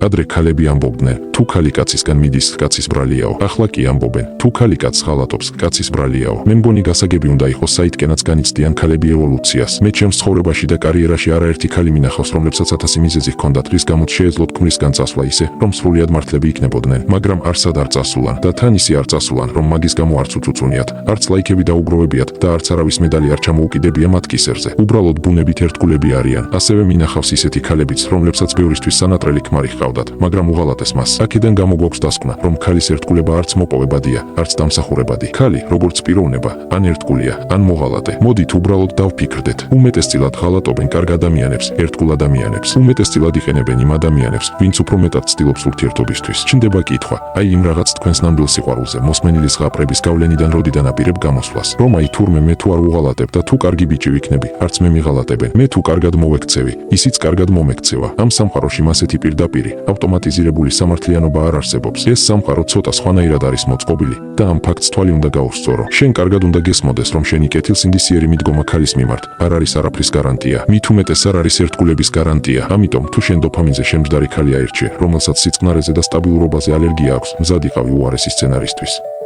ადრე ქალები ამბობდნენ, თუ ქალი კაცისგან მიდის, კაცის ბრალიაო. ახლა კი ამბობენ, თუ ქალი კაცს ღალატობს, კაცის ბრალიაო. მე მგონი გასაგები უნდა იყოს საითკენაც განიცდიან ქალები ევოლუციას. მე ჩემს ცხოვრებაში და კარიერაში არაერთი ქალი მინახავს, რომლებსაც 1000 მიზეზი ჰქონდათ, რის გამოც შეეძლოთ ქმრისგან წასვლა ისე, რომ სრულიად მართლები იქნებოდნენ, მაგრამ არსად არ წასულან და თან ისე არ წასულან, რომ მაგის გამო არც უწუწუნიათ, არც ლაიქები დაუგროვებიათ და არც არავის მედალი არ ჩამოუკიდებია მათ კისერზე. უბრალოდ ბუნებით ერთგულები არიან. ასევე მინახავს ისეთი ქალებიც, რომლებსაც ბევრისთვის სანატრელი ქმარი ჰყავდათ, მაგრამ უღალატეს მას. აქედან გამოგვაქვს დასკვნა, რომ ქალის ერთგულება არც მოპოვებადია, არც დამსახურებადი. ქალი, როგორც პიროვნება, ან ერთგულია, ან მოღალატე. მოდით უბრალოდ დავფიქრდეთ. უმეტესწილად ღალატობენ კარგ ადამიანებს, ერთგულ ადამიანებს. უმეტესწილად იყენებენ იმ ადამიანებს, ვინც უფრო მეტად ცდილობს ურთიერთობისთვის. ჩნდება კითხვა, აი იმ რაღაც თქვენს ნამდვილ სიყვარულზე, მოსმენილი ზღაპრების გავლენიდან როდიდან აპირებ გამოსვლას. რომ აი თურმე მე თუ არ უღალატებ და თუ კარგი ბიჭი ვიქნები, არც მე მიღალატებენ. მე თუ კარგად მოვექცევი, ისიც კარგად მომექცევა. ამ სამყაროში მასეთი პირდაპირი, ავტომატიზირებული სამართლიანობა არ არსებობს. ეს სამყარო ცოტა სხვანაირად არის მოწყობილი და ამ ფაქტს თვალი უნდა გაუსწორო. შენ კარგად უნდა გესმოდეს, რომ შენი კეთილსინდისიერი მიდგომა ქალის მიმართ არ არის არაფრის გარანტია. მით უმეტეს არ არის ერთგულების გარანტია. ამიტომ თუ შენ დოფამინზე შემჯდარი ქალი აირჩიე, რომელსაც სიწყნარეზე და სტაბილურობაზე ალერგია აქვს, მზად იყავი უარესი სცენარისთვის.